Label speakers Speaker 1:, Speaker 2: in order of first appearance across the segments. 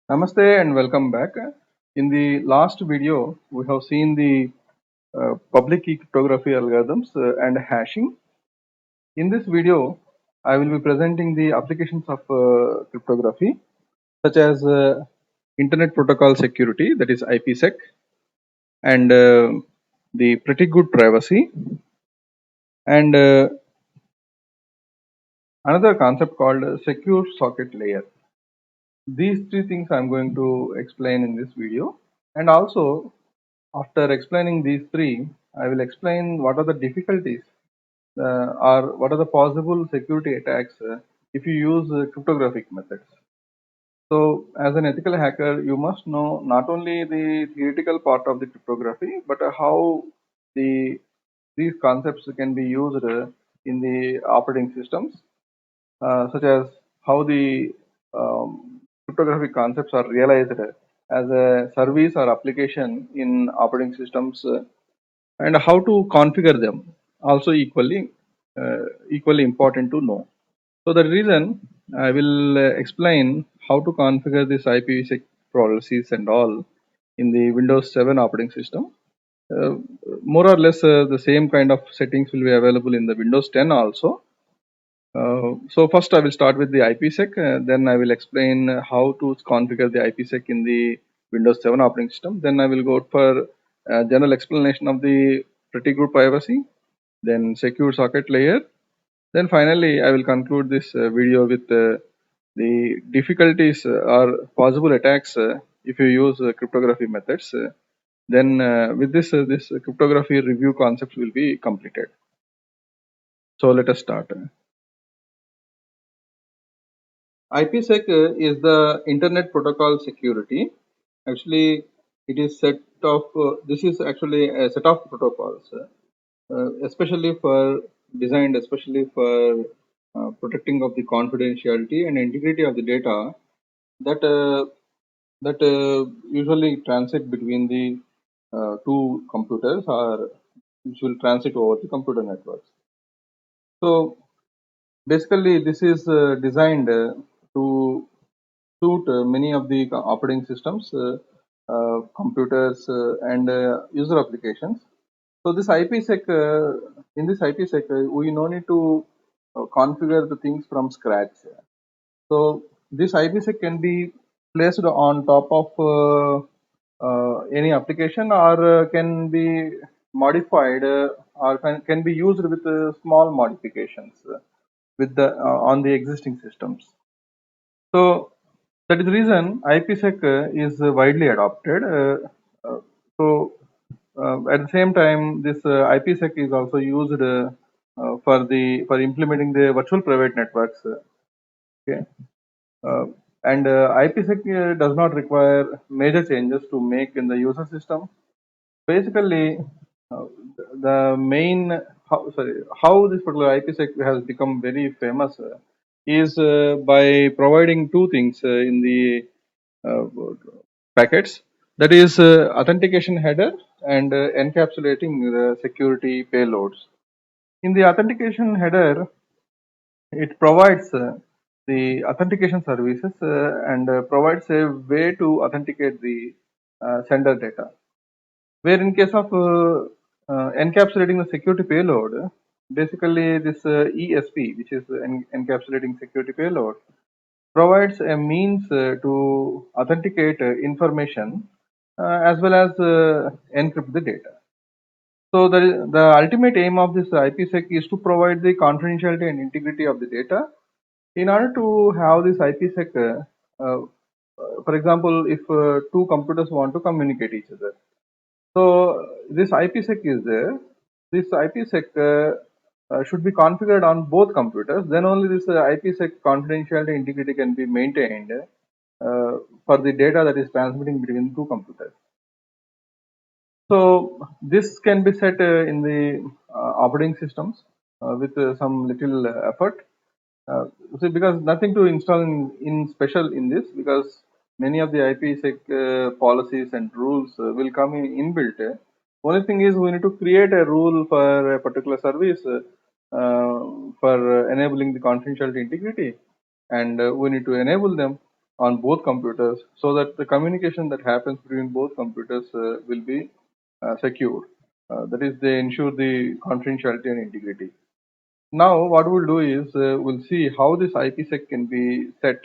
Speaker 1: Namaste and welcome back. In the last video, we have seen the public key cryptography algorithms and hashing. In this video, I will be presenting the applications of cryptography, such as Internet Protocol Security, that is IPsec, and the pretty good privacy, and another concept called secure socket layer. These three things I'm going to explain in this video, and also after explaining these three, I will explain what are the difficulties or what are the possible security attacks if you use cryptographic methods. So, as an ethical hacker, you must know not only the theoretical part of the cryptography, but how the these concepts can be used in the operating systems, such as how the cryptographic concepts are realized as a service or application in operating systems, and how to configure them also equally important to know. So the reason I will explain how to configure this IPv6 policies and all in the Windows 7 operating system. Uh, More or less the same kind of settings will be available in the Windows 10 also. So first I will start with the IPsec, then I will explain how to configure the IPsec in the Windows 7 operating system. Then I will go for general explanation of the pretty good privacy, then secure socket layer. Then finally I will conclude this video with the difficulties or possible attacks if you use cryptography methods. Then with this cryptography review concepts will be completed. So let us start. IPsec is the Internet Protocol Security. Actually, it is set of this is actually a set of protocols, especially for designed especially for protecting of the confidentiality and integrity of the data that usually transit between the two computers or which will transit over the computer networks. So basically, this is designed to suit many of the operating systems, computers, and user applications. So this IPsec, in this IPsec, we no need to configure the things from scratch. So this IPsec can be placed on top of any application, or can be modified, or can be used with small modifications with the on the existing systems. So that is the reason IPsec is widely adopted. So at the same time, this IPsec is also used for implementing the virtual private networks. Okay, uh, and IPsec does not require major changes to make in the user system. Basically, uh, the main how this particular IPsec has become very famous is by providing two things in the uh, packets, that is authentication header and encapsulating the security payloads. In the authentication header, it provides the authentication services and provides a way to authenticate the sender data. Where in case of encapsulating the security payload, basically this ESP, which is encapsulating security payload, provides a means to authenticate information as well as encrypt the data. So the ultimate aim of this IPsec is to provide the confidentiality and integrity of the data. In order to have this IPsec, for example, if two computers want to communicate each other, so this IPsec is there. This IPsec should be configured on both computers. Then only this IPsec confidentiality integrity can be maintained for the data that is transmitting between two computers. So this can be set in the operating systems with some little effort. See, because nothing to install in special in this, because many of the IPsec policies and rules will come in inbuilt. Only thing is we need to create a rule for a particular service for enabling the confidentiality integrity, and we need to enable them. on both computers, so that the communication that happens between both computers will be secure. That is, they ensure the confidentiality and integrity. Now, what we'll do is we'll see how this IPsec can be set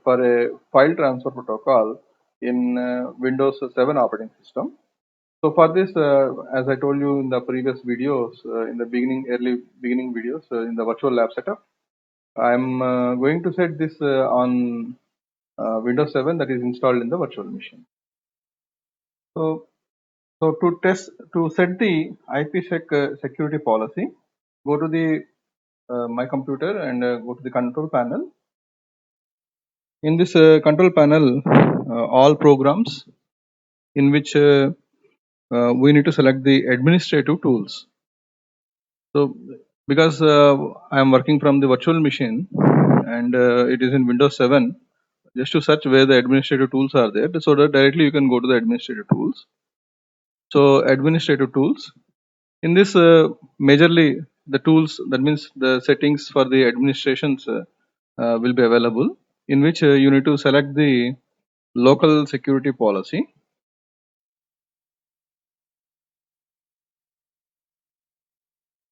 Speaker 1: for a file transfer protocol in Windows 7 operating system. So for this, as I told you in the previous videos, in the early beginning videos, in the virtual lab setup, I'm going to set this on Windows 7 that is installed in the virtual machine. So, to set the IPsec security policy, go to the my computer and go to the control panel. In this control panel, all programs in which we need to select the administrative tools. So because I am working from the virtual machine and it is in Windows 7, just to search where the administrative tools are there, so that directly you can go to the administrative tools. So administrative tools, in this majorly the tools, that means the settings for the administrations will be available, in which you need to select the local security policy.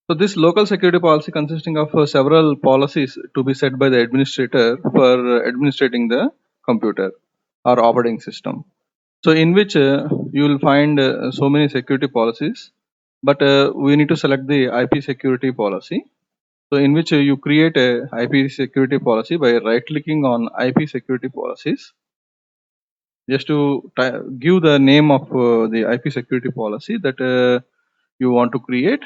Speaker 1: So this local security policy consisting of several policies to be set by the administrator for administrating the computer or operating system. So in which you will find so many security policies, but we need to select the IP security policy. So in which you create a IP security policy by right clicking on IP security policies. Just to give the name of the IP security policy that you want to create.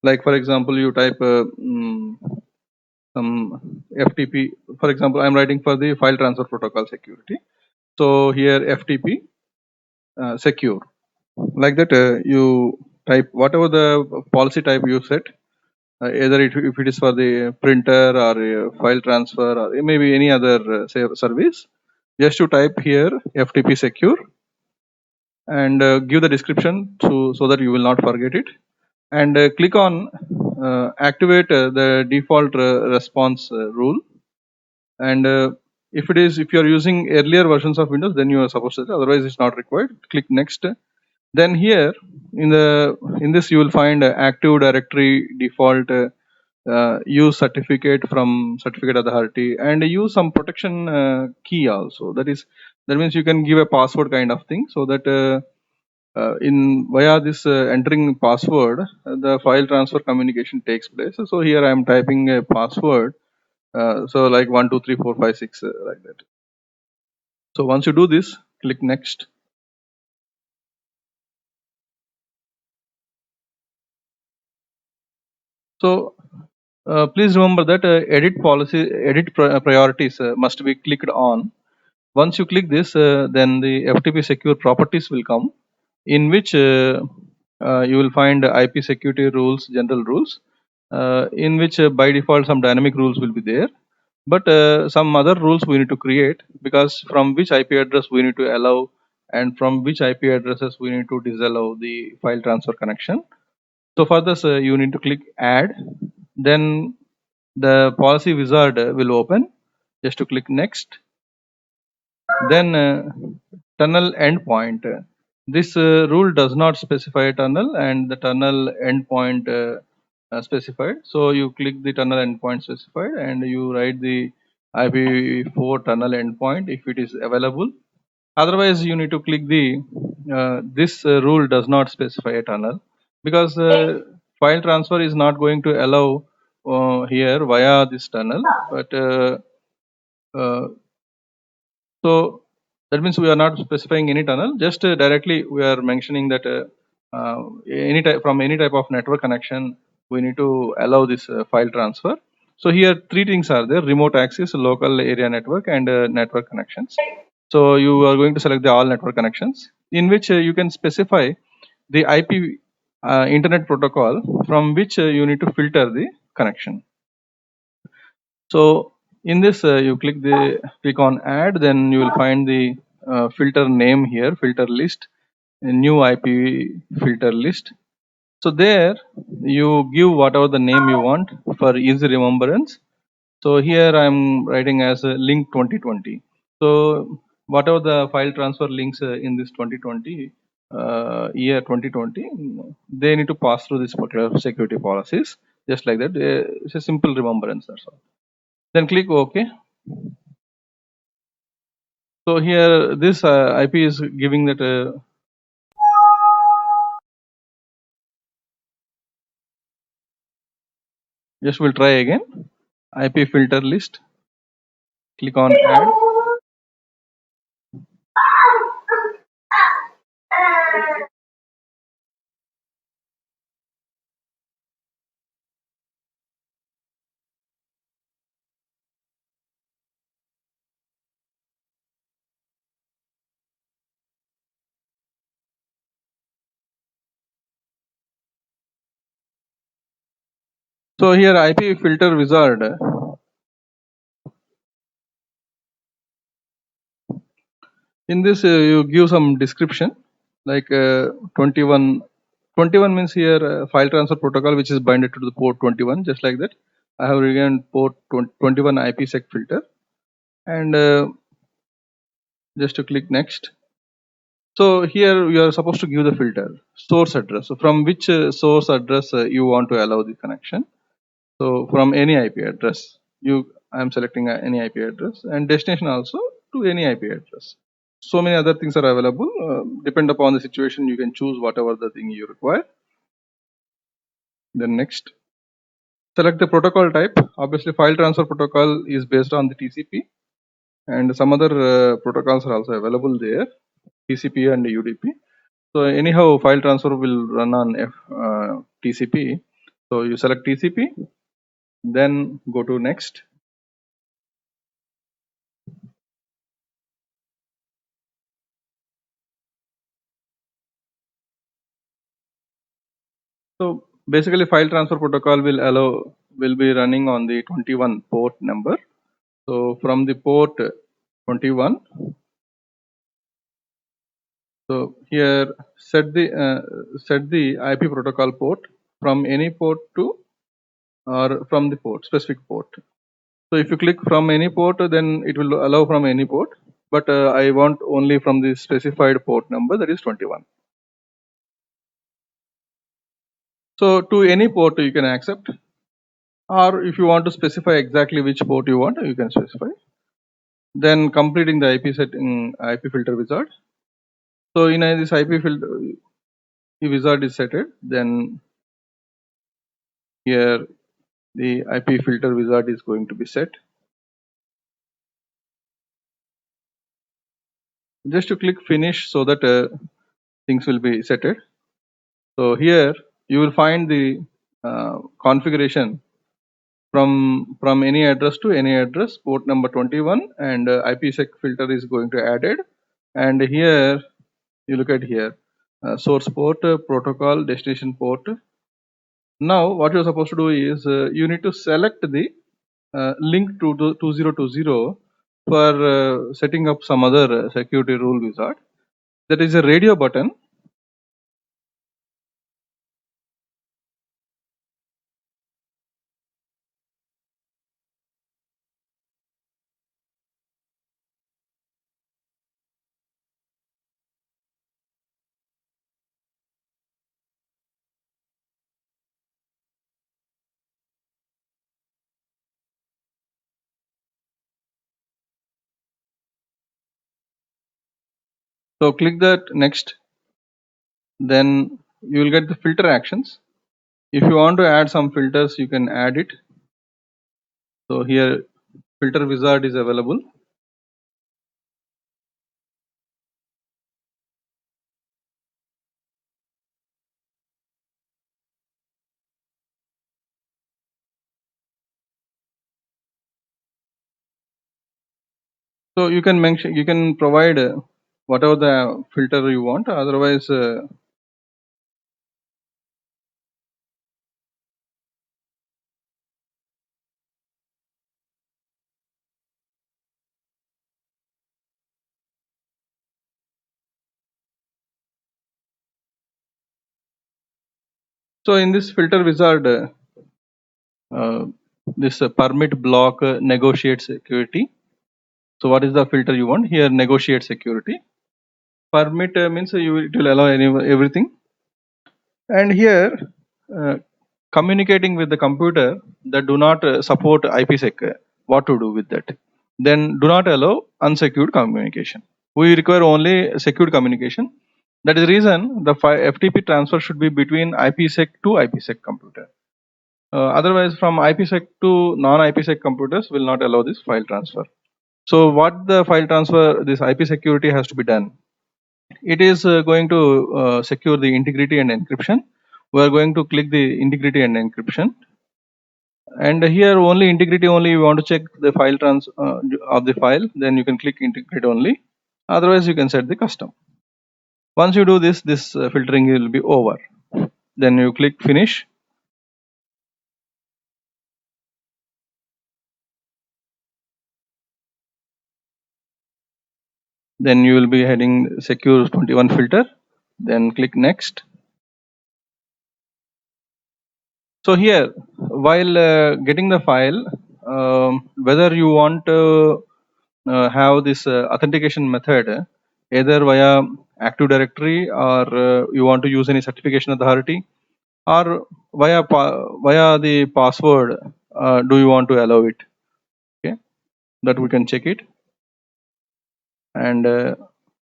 Speaker 1: Like for example, you type some FTP. For example, I'm writing for the file transfer protocol security. So here FTP secure. Like that, you type whatever the policy type you set. Either if it is for the printer or file transfer or maybe any other say service, just to type here FTP secure and give the description so that you will not forget it, and click on activate the default response rule. And if you are using earlier versions of Windows, then you are supposed to, otherwise it's not required. Click next. Then here in this you will find active directory default use certificate from certificate authority, and use some protection key also. That means you can give a password kind of thing, so that in via this entering password, the file transfer communication takes place. So here I am typing a password, so like 1 2 3 4 5 6 like that. So once you do this, click next. So please remember that edit priorities must be clicked on. Once you click this, then the FTP secure properties will come, in which you will find IP security rules, general rules, in which by default some dynamic rules will be there, but some other rules we need to create, because from which IP address we need to allow and from which IP addresses we need to disallow the file transfer connection. So for this you need to click add, then the policy wizard will open. Just to click next. Then tunnel endpoint. This rule does not specify a tunnel, and the tunnel endpoint specified. So you click the tunnel endpoint specified and you write the IPv4 tunnel endpoint if it is available. Otherwise, you need to click the this rule does not specify a tunnel, because file transfer is not going to allow here via this tunnel, but so that means we are not specifying any tunnel, just directly we are mentioning that any type from any type of network connection we need to allow this file transfer. So here three things are there: remote access, local area network, and network connections. So you are going to select the all network connections, in which you can specify the IP internet protocol from which you need to filter the connection. So in this you click on add, then you will find the filter name here, filter list, a new IP filter list. So there you give whatever the name you want for easy remembrance. So here I'm writing as a link 2020. So whatever the file transfer links in this 2020 year 2020, they need to pass through this particular security policies. Just like that, it's a simple remembrance. That's all. Then click OK. So here this IP is giving that. Just we'll try again. IP filter list. Click on add. So here IP filter wizard. In this you give some description like 21. 21 means here file transfer protocol which is binded to the port 21, just like that. I have written port 21 IPsec filter, and just to click next. So here you are supposed to give the filter source address. So from which source address you want to allow the connection. So from any IP address, I am selecting any IP address, and destination also to any IP address. So many other things are available. Depend upon the situation, you can choose whatever the thing you require. Then next, select the protocol type. Obviously, file transfer protocol is based on the TCP, and some other protocols are also available there, TCP and UDP. So anyhow, file transfer will run on TCP. So you select TCP, then go to next. So basically, file transfer protocol will be running on the 21 port number. So from the port 21, so here set the IP protocol port from any port to, or from the port specific port. So if you click from any port, then it will allow from any port, but I want only from the specified port number, that is 21. So to any port you can accept, or if you want to specify exactly which port you want, you can specify. Then completing the IP setting, IP filter wizard. So in this IP filter wizard is setted, then here the IP filter wizard is going to be set. Just to click finish so that things will be setted. So here you will find the configuration from any address to any address, port number 21, and IPsec filter is going to added. And here you look at here, source port, protocol, destination port. Now what you're supposed to do is you need to select the link to the 2020 for setting up some other security rule wizard. That is a radio button. So click that next. Then you will get the filter actions. If you want to add some filters, you can add it. So here filter wizard is available. So you can mention, you can provide whatever the filter you want. Otherwise, so in this filter wizard, this permit block negotiate security. So what is the filter you want here? Negotiate security. Permit means it will allow everything. And here communicating with the computer that do not support IPsec. What to do with that? Then do not allow unsecured communication. We require only secured communication. That is the reason the FTP transfer should be between IPsec to IPsec computer. Otherwise, from IPsec to non-IPsec computers will not allow this file transfer. So what the file transfer, this IP security has to be done. It is going to secure the integrity and encryption. We are going to click the integrity and encryption. And here only integrity only you want to check the file of the file, then you can click integrate only. Otherwise you can set the custom. Once you do this, filtering will be over. Then you click finish. Then you will be heading secure 21 filter. Then click next. So here, while getting the file, whether you want to have this authentication method either via Active Directory or you want to use any certification authority, or via the password, do you want to allow it? Okay, that we can check it. And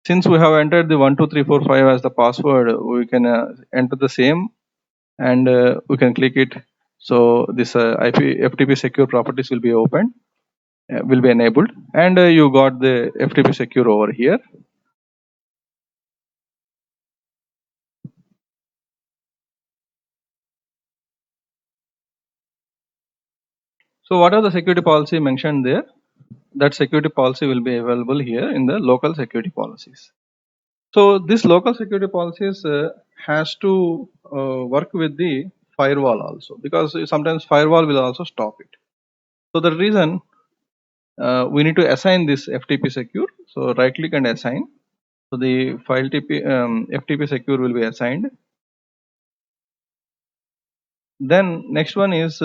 Speaker 1: since we have entered the 12345 as the password, we can enter the same, and we can click it. So this FTP secure properties will be opened, will be enabled, and you got the FTP secure over here. So what are the security policy mentioned there? That security policy will be available here in the local security policies. So this local security policies has to work with the firewall also, because sometimes firewall will also stop it. So the reason we need to assign this FTP secure. So right click and assign. So the file FTP secure will be assigned. Then next one is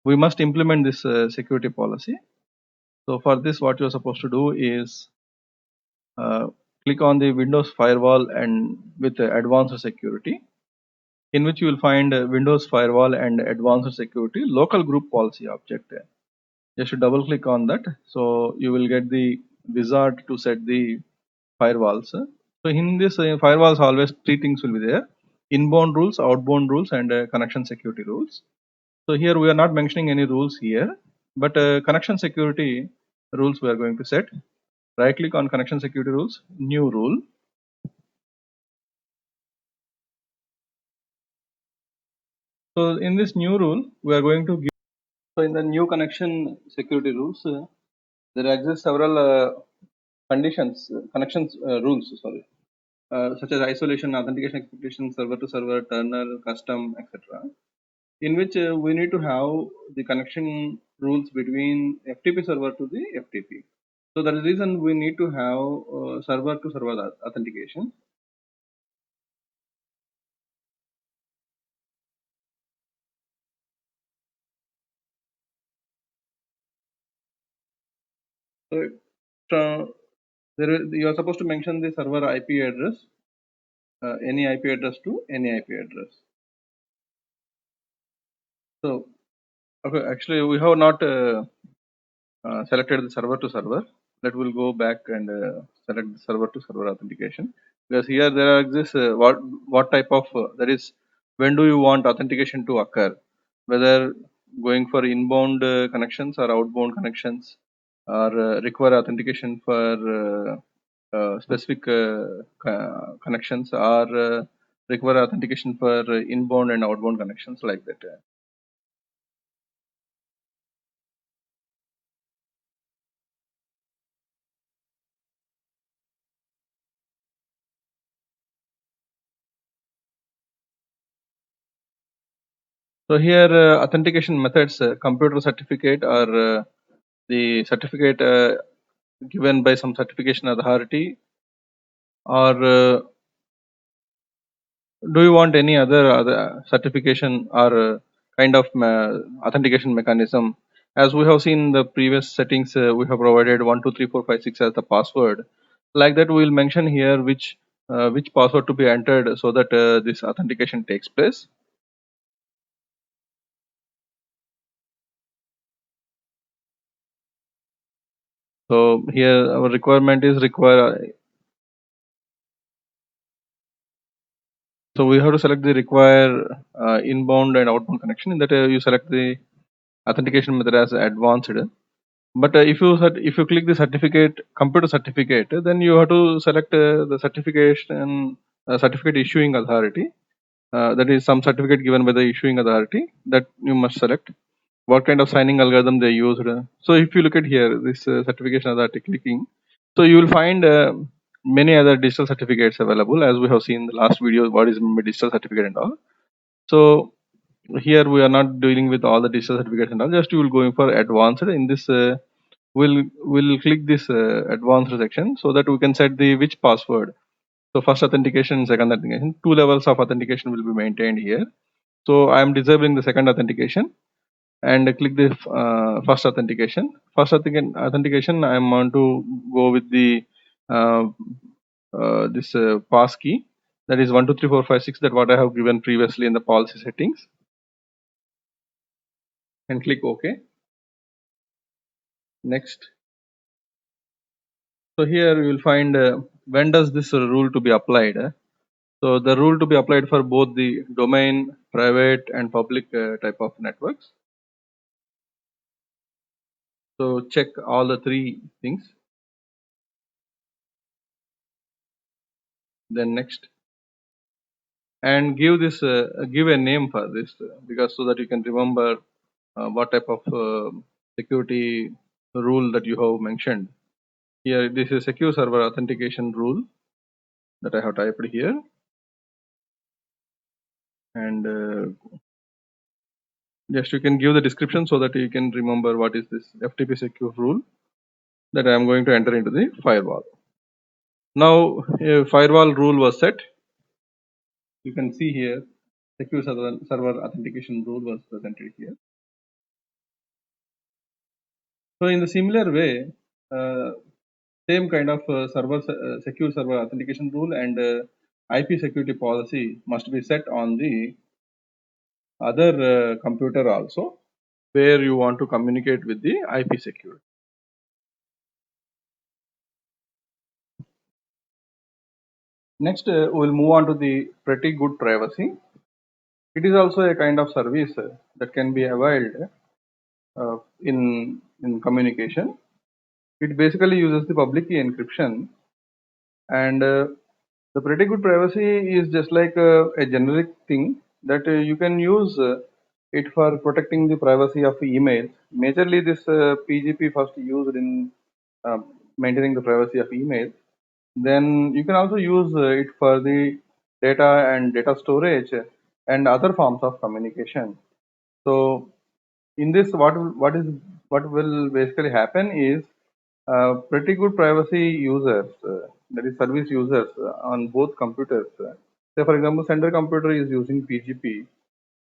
Speaker 1: we must implement this security policy. So for this, what you're supposed to do is click on the Windows firewall and with advanced security, in which you will find Windows firewall and advanced security local group policy object. Just double click on that. So you will get the wizard to set the firewalls. So in this firewalls, always three things will be there: inbound rules, outbound rules, and connection security rules. So here we are not mentioning any rules here, but connection security rules we are going to set. Right click on connection security rules, new rule. So in this new rule, we are going to give. So in the new connection security rules, there exist several conditions, connections rules, sorry, such as isolation, authentication expectations, server to server, tunnel, custom, etc. In which we need to have the connection rules between FTP server to the FTP. So that is the reason we need to have server to server authentication. So you are supposed to mention the server IP address, any IP address to any IP address. So okay, actually we have not selected the server to server. That will go back and select the server to server authentication, because here there exists what type of that is, when do you want authentication to occur, whether going for inbound connections or outbound connections, or require authentication for specific connections, or require authentication for inbound and outbound connections, like that. So here authentication methods, computer certificate, or the certificate given by some certification authority, or do you want any other certification or kind of authentication mechanism. As we have seen in the previous settings, we have provided 123456 as the password. Like that, we will mention here which password to be entered so that this authentication takes place. So here our requirement is require. So we have to select the require inbound and outbound connection. In that you select the authentication method as advanced. But if you click the certificate computer certificate, then you have to select the certificate issuing authority. That is some certificate given by the issuing authority that you must select. What kind of signing algorithm they used. So if you look at here, this certification authority clicking, so you will find many other digital certificates available, as we have seen in the last video what is digital certificate and all. So here we are not dealing with all the digital certificates and all, just you will going for advanced. In this we'll click this advanced section so that we can set the which password. So first authentication, second authentication, two levels of authentication will be maintained here. So I am disabling the second authentication and click the first authentication. First authentication, I am on to go with the uh, this pass key, that is 123456, that what I have given previously in the policy settings, and click OK. Next. So here you will find when does this rule to be applied. So the rule to be applied for both the domain, private and public type of networks. So check all the three things. Then next, and give this give a name for this because so that you can remember what type of security rule that you have mentioned. Here this is secure server authentication rule that I have typed here, and just you can give the description so that you can remember what is this FTP secure rule that I am going to enter into the firewall. Now a firewall rule was set. You can see here secure server authentication rule was presented here. So in the similar way, same kind of secure server authentication rule and IP security policy must be set on the other computer also, where you want to communicate with the IP security. Next, we'll move on to the pretty good privacy. It is also a kind of service that can be availed in communication. It basically uses the public key encryption, and the pretty good privacy is just like a generic thing that you can use it for protecting the privacy of emails. Majorly, this PGP first used in uh, maintaining the privacy of emails. Then you can also use it for the data and data storage and other forms of communication. So in this, what will basically happen is pretty good privacy users, that is service users on both computers. Say for example, sender computer is using PGP,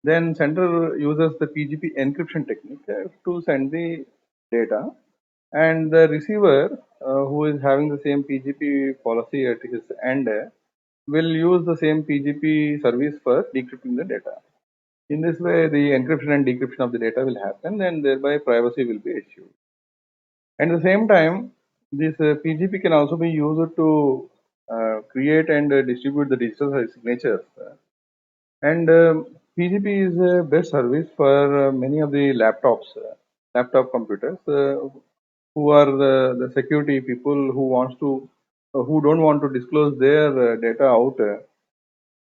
Speaker 1: then sender uses the PGP encryption technique to send the data, and the receiver who is having the same PGP policy at his end will use the same PGP service for decrypting the data. In this way, the encryption and decryption of the data will happen, and thereby privacy will be achieved. And at the same time, this PGP can also be used to create and distribute the digital signatures. And PGP is a best service for many of the laptop computers, who are the security people who don't want to disclose their data out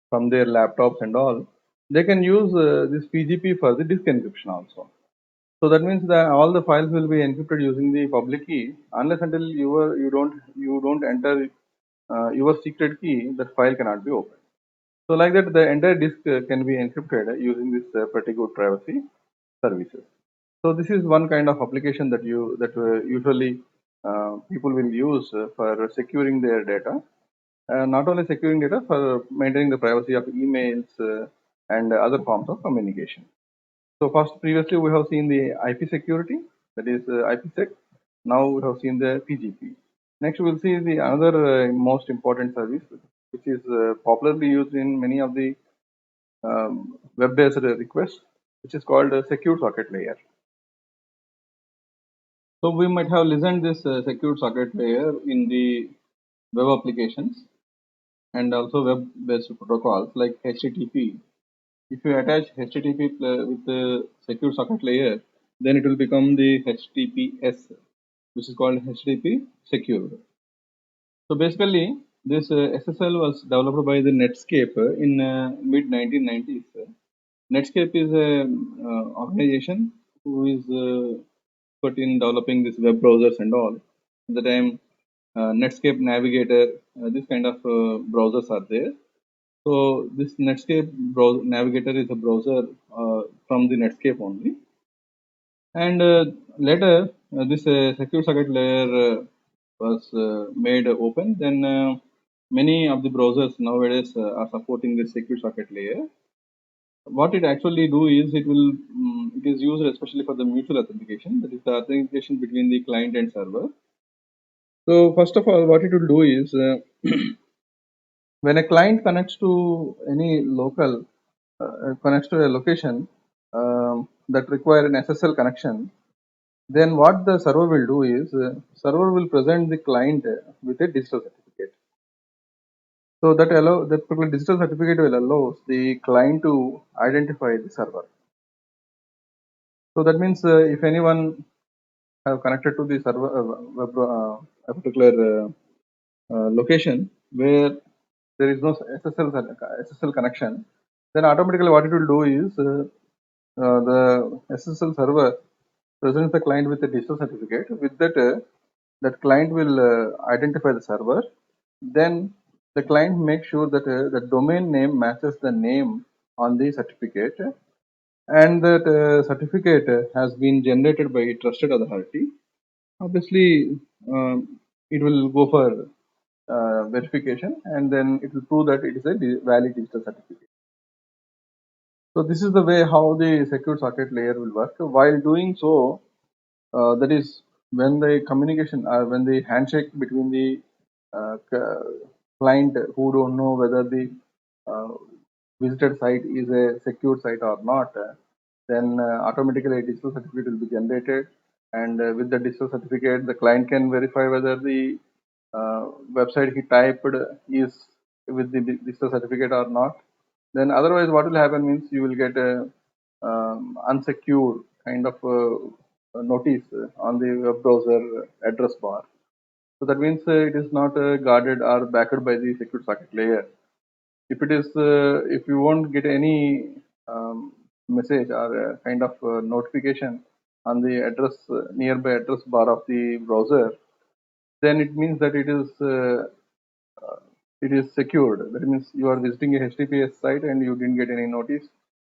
Speaker 1: from their laptops and all. They can use this PGP for the disk encryption also. So that means that all the files will be encrypted using the public key unless until you don't enter your secret key, that file cannot be opened. So like that, the entire disk can be encrypted using this pretty good privacy services. So this is one kind of application that usually people will use for securing their data. Not only securing data, for maintaining the privacy of emails and other forms of communication. So first, previously we have seen the IP security, that is IPsec. Now we have seen the PGP. Next, we will see the another most important service, which is popularly used in many of the web-based requests, which is called secure socket layer. So we might have listened this secure socket layer in the web applications and also web-based protocols like HTTP. If you attach HTTP with the secure socket layer, then it will become the HTTPS, which is called HTTP secure. So basically, this SSL was developed by the Netscape in mid 1990s. Netscape is a organization who is put in developing these web browsers and all. At the time, Netscape Navigator, this kind of browsers are there. So this Netscape browser Navigator is a browser from the Netscape only. And later, this secure socket layer was made open. Then many of the browsers nowadays are supporting the secure socket layer. What it actually do is it is used especially for the mutual authentication, that is the authentication between the client and server. So first of all, what it will do is when a client connects to any local connects to a location that require an SSL connection, then what the server will do is server will present the client with a digital certificate. So that particular digital certificate will allow the client to identify the server. So that means if anyone have connected to the server a particular location where there is no SSL connection, then automatically what it will do is the SSL server presents the client with a digital certificate. With that, that client will identify the server. Then the client makes sure that the domain name matches the name on the certificate, and that certificate has been generated by a trusted authority. Obviously, it will go for verification, and then it will prove that it is a valid digital certificate. So this is the way how the secure socket layer will work. While doing so, that is when the communication, when the handshake between the client who don't know whether the uh, visited site is a secure site or not, then automatically a digital certificate will be generated, and with the digital certificate, the client can verify whether the website he typed is with the digital certificate or not. Then otherwise, what will happen means you will get a unsecure kind of notice on the web browser address bar. So that means it is not guarded or backed by the secure socket layer. If it is, if you won't get any message or kind of notification on the address nearby address bar of the browser, then it means that it is secured. That means you are visiting a HTTPS site and you didn't get any notice,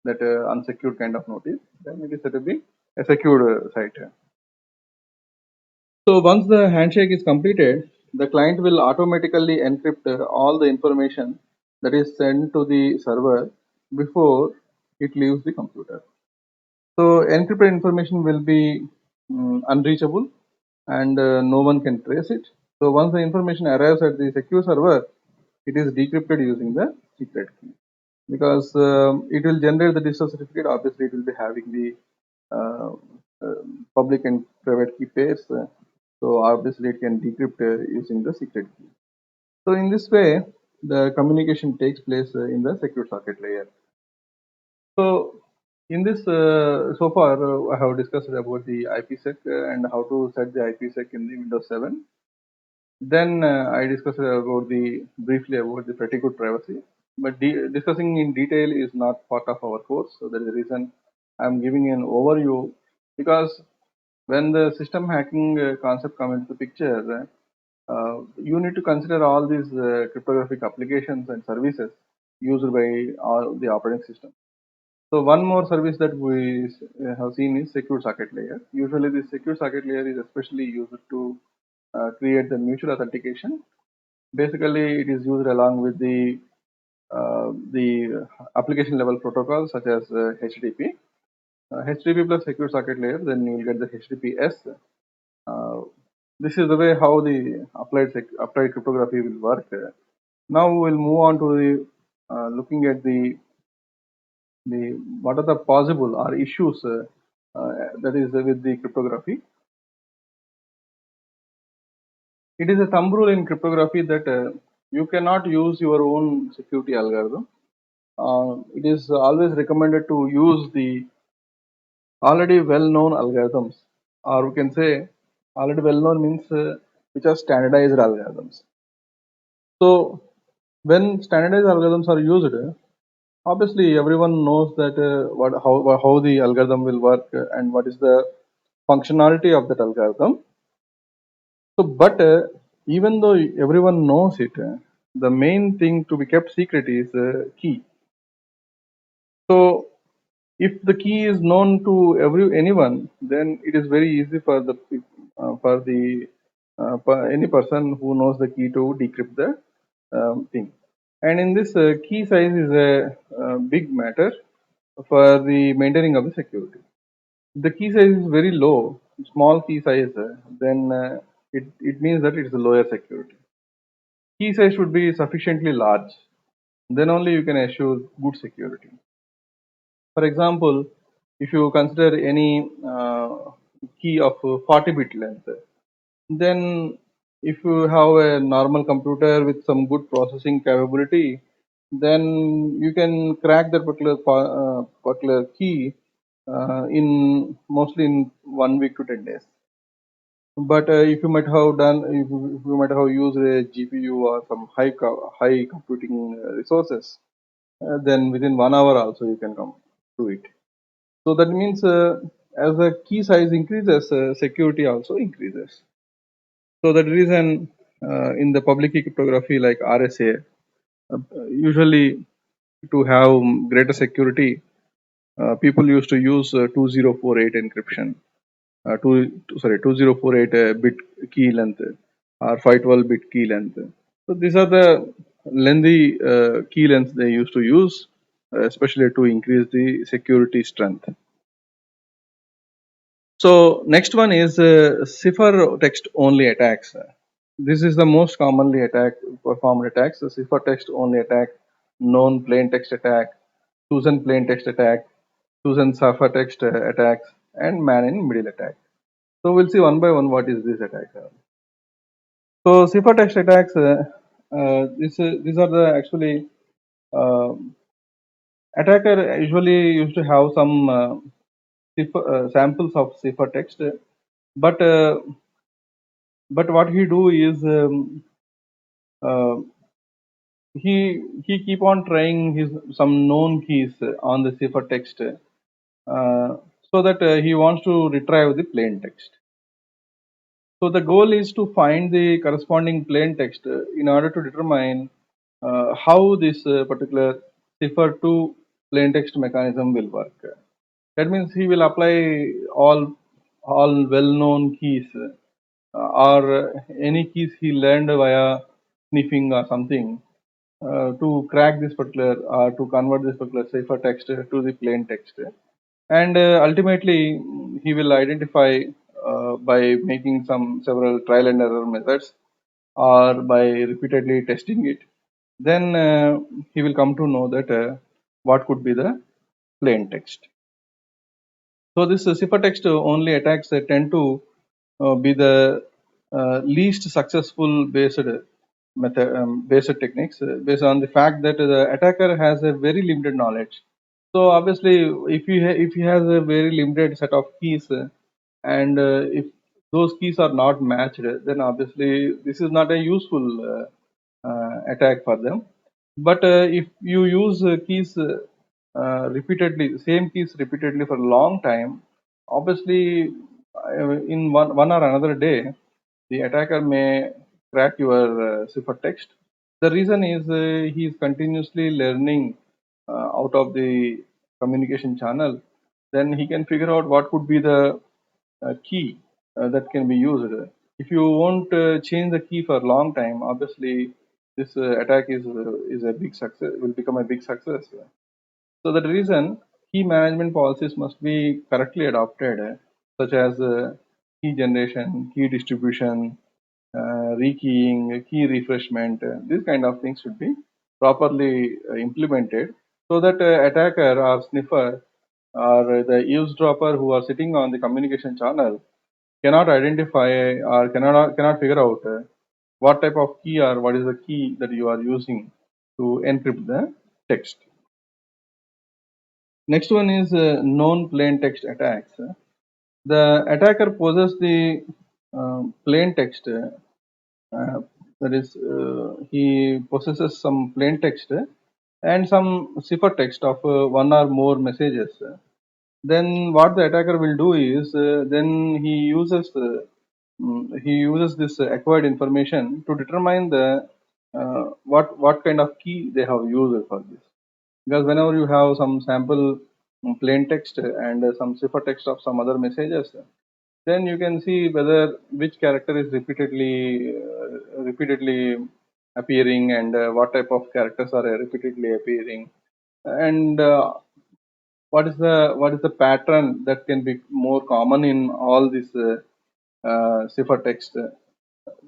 Speaker 1: that unsecured kind of notice, then it is said to be a secured site. So once the handshake is completed, the client will automatically encrypt all the information that is sent to the server before it leaves the computer. So encrypted information will be unreachable, and no one can trace it. So once the information arrives at the secure server, it is decrypted using the secret key, because it will generate the digital certificate. Obviously, it will be having the uh, public and private key pairs. So obviously, it can decrypt using the secret key. So in this way, the communication takes place in the secure socket layer. So in this, so far I have discussed about the IPsec and how to set the IPsec in the Windows 7. Then I discussed about the briefly about the pretty good privacy, but discussing in detail is not part of our course. So that is the reason I'm giving an overview, because when the system hacking concept comes into the picture, you need to consider all these cryptographic applications and services used by all the operating system. So one more service that we have seen is secure socket layer. Usually the secure socket layer is especially used to create the mutual authentication. Basically, it is used along with the application level protocols such as HTTP. HTTP plus secure socket layer, then you will get the HTTPS. Uh, this is the way how the applied cryptography will work. Now we will move on to the looking at the what are the possible or issues that is with the cryptography. It is a thumb rule in cryptography that you cannot use your own security algorithm. It is always recommended to use the already well-known algorithms, or we can say already well-known means which are standardized algorithms. So when standardized algorithms are used, obviously everyone knows that how the algorithm will work and what is the functionality of that algorithm. So, but even though everyone knows it, the main thing to be kept secret is key. So, if the key is known to anyone, then it is very easy for the for any person who knows the key to decrypt the thing. And in this, key size is a big matter for the maintaining of the security. If the key size is very low, small key size, then it means that it is a lower security. Key size should be sufficiently large. Then only you can assure good security. For example, if you consider any key of 40-bit length, then if you have a normal computer with some good processing capability, then you can crack that particular key in mostly in 1 week to 10 days. But if you might have done, if you might have used a GPU or some high computing resources, then within 1 hour also you can come to it. So that means as the key size increases, security also increases. So that reason in the public key cryptography like RSA, usually to have greater security, people used to use 2048 encryption, 2048 bit key length or 512-bit key length. So these are the lengthy key lengths they used to use, especially to increase the security strength. So next one is cipher text only attacks. This is the most commonly performed attacks. The cipher text only attack, known plain text attack, Susan plain text attack, Susan cipher text attacks, and man in middle attack. So we'll see one by one what is this attack. So cipher text attacks. These are the actually uh, attacker usually used to have some samples of cipher text, but but what he do is uh, he keep on trying his some known keys on the cipher text so that he wants to retrieve the plain text. So the goal is to find the corresponding plain text in order to determine how this particular cipher to plain text mechanism will work. That means he will apply all well-known keys or any keys he learned via sniffing or something to crack this particular or to convert this particular cipher text to the plain text. And ultimately, he will identify by making some several trial and error methods or by repeatedly testing it. Then he will come to know that what could be the plain text. So this ciphertext only attacks tend to be the least successful based techniques based on the fact that the attacker has a very limited knowledge. So obviously, if he has a very limited set of keys and if those keys are not matched, then obviously this is not a useful attack for them. But if you use keys repeatedly, same keys repeatedly for a long time, obviously in one or another day, the attacker may crack your ciphertext. The reason is he is continuously learning out of the communication channel. Then he can figure out what could be the key that can be used. If you won't change the key for a long time, obviously this attack is a big success. Will become a big success. So that reason key management policies must be correctly adopted, such as key generation, key distribution, rekeying, key refreshment. These kind of things should be properly implemented so that attacker or sniffer or the eavesdropper who are sitting on the communication channel cannot identify or cannot figure out what type of key or what is the key that you are using to encrypt the text. Next one is known plain text attacks. The attacker poses the plain text, that is, he possesses some plain text and some cipher text of one or more messages. Then what the attacker will do is, then he uses this acquired information to determine the what kind of key they have used for this. Because whenever you have some sample plain text and some cipher text of some other messages, then you can see whether which character is repeatedly appearing and what type of characters are repeatedly appearing, and what is the pattern that can be more common in all these cipher text.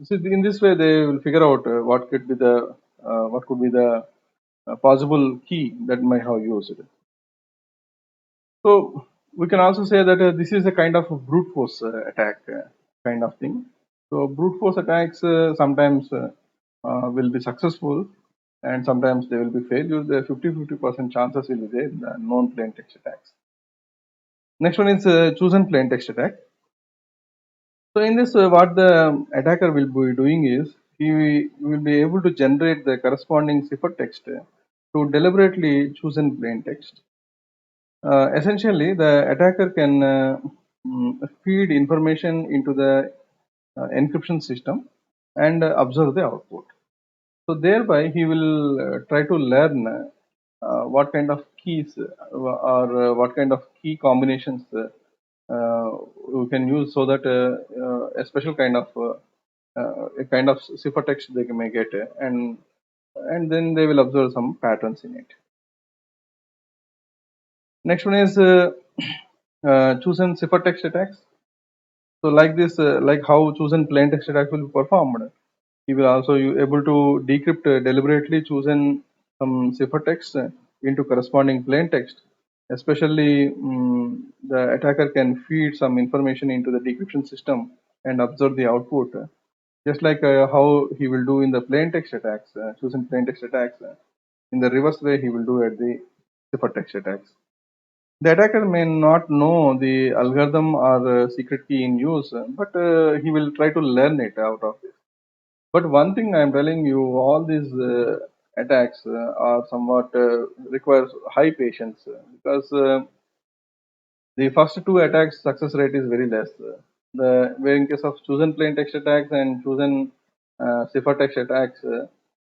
Speaker 1: So in this way, they will figure out what could be the possible key that might have used. So we can also say that this is a kind of a brute force attack kind of thing. So brute force attacks sometimes will be successful and sometimes they will be failure. The 50-50% chances will be there in the known plain text attacks. Next one is chosen plain text attack. So in this, what the attacker will be doing is he will be able to generate the corresponding cipher text to deliberately chosen plain text. Essentially, the attacker can feed information into the encryption system and observe the output. So thereby, he will try to learn what kind of keys or what kind of key combinations we can use so that a special kind of a kind of cipher text they may get, and then they will observe some patterns in it. Next one is chosen cipher text attacks. So like this, like how chosen plain text attack will be performed, he will also able to decrypt deliberately chosen some cipher text into corresponding plain text. Especially, the attacker can feed some information into the decryption system and observe the output, just like how he will do in the plain text attacks, chosen plain text attacks. In the reverse way, he will do at the cipher text attacks. The attacker may not know the algorithm or secret key in use, but he will try to learn it out of it. But one thing I'm telling you, all these attacks are somewhat requires high patience because the first two attacks success rate is very less. The where in case of chosen plain text attacks and chosen cipher text attacks,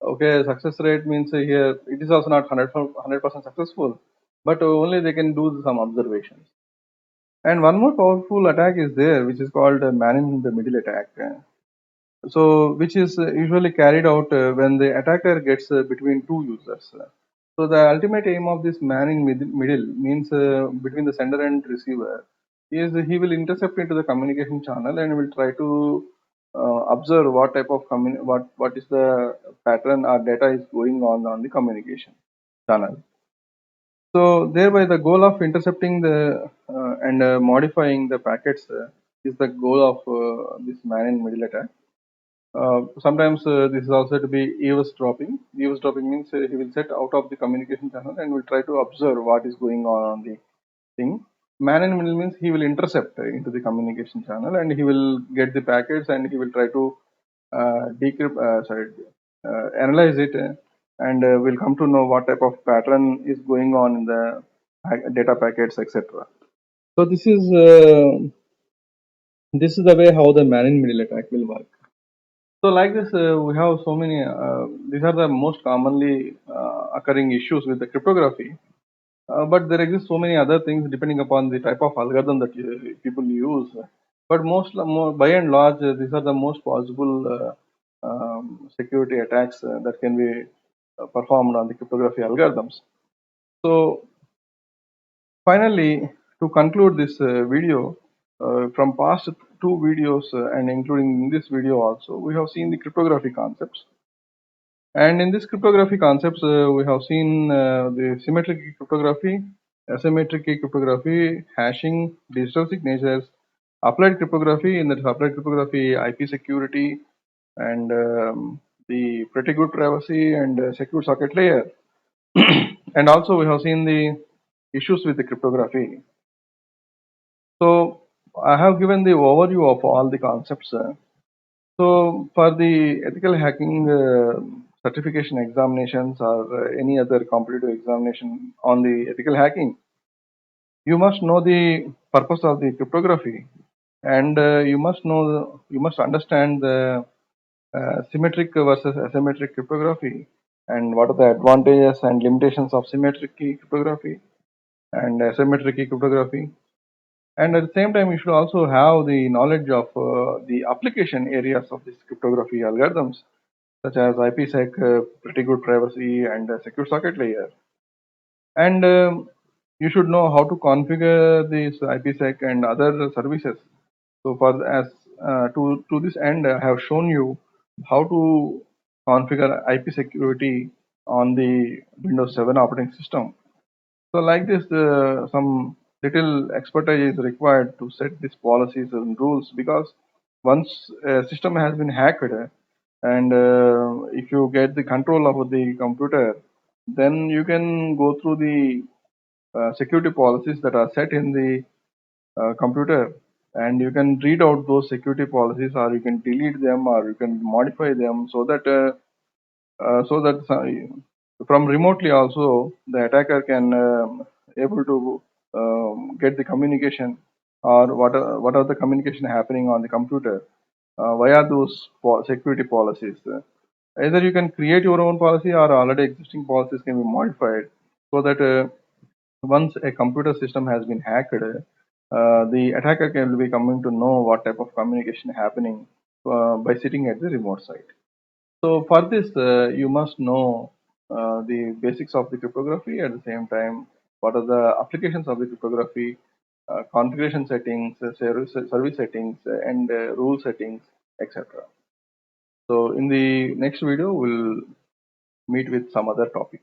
Speaker 1: okay, success rate means here it is also not 100% successful, but only they can do some observations. And one more powerful attack is there, which is called man in the middle attack. So, which is usually carried out when the attacker gets between two users. So, the ultimate aim of this man in middle means between the sender and receiver is he will intercept into the communication channel and will try to observe what type of what is the pattern or data is going on the communication channel. So thereby the goal of intercepting the and modifying the packets is the goal of this man in middle attack. Sometimes this is also to be eavesdropping. Eavesdropping means he will set out of the communication channel and will try to observe what is going on the thing. Man in middle means he will intercept into the communication channel and he will get the packets and he will try to decrypt, analyze it and will come to know what type of pattern is going on in the data packets, etc. So this is the way how the man in middle attack will work. So like this, we have so many. These are the most commonly occurring issues with the cryptography. But there exist so many other things depending upon the type of algorithm that people use. But by and large, these are the most possible security attacks that can be performed on the cryptography algorithms. So Finally, to conclude this video, from past two videos and including this video also, we have seen the cryptography concepts. And in this cryptography concepts, we have seen the symmetric key cryptography, asymmetric key cryptography, hashing, digital signatures, applied cryptography. In that applied cryptography, IP security, and the pretty good privacy and secure socket layer. And also we have seen the issues with the cryptography. So I have given the overview of all the concepts. So for the ethical hacking certification examinations or any other competitive examination on the ethical hacking, you must know the purpose of the cryptography, and you must understand the symmetric versus asymmetric cryptography, and what are the advantages and limitations of symmetric key cryptography and asymmetric key cryptography. And at the same time, you should also have the knowledge of the application areas of this cryptography algorithms, such as IPsec, pretty good privacy, and secure socket layer. And you should know how to configure this IPsec and other services. So for as to this end, I have shown you how to configure IP security on the Windows 7 operating system. So like this, some little expertise is required to set these policies and rules, because once a system has been hacked, and if you get the control of the computer, then you can go through the security policies that are set in the computer, and you can read out those security policies, or you can delete them, or you can modify them, so that from remotely also the attacker can able to get the communication, or what are the communication happening on the computer via those security policies. Either you can create your own policy, or already existing policies can be modified, so that once a computer system has been hacked, the attacker can be coming to know what type of communication happening by sitting at the remote site. So for this, you must know the basics of the cryptography. At the same time, what are the applications of the cryptography, configuration settings, service settings, and rule settings, etc. So in the next video, we'll meet with some other topic.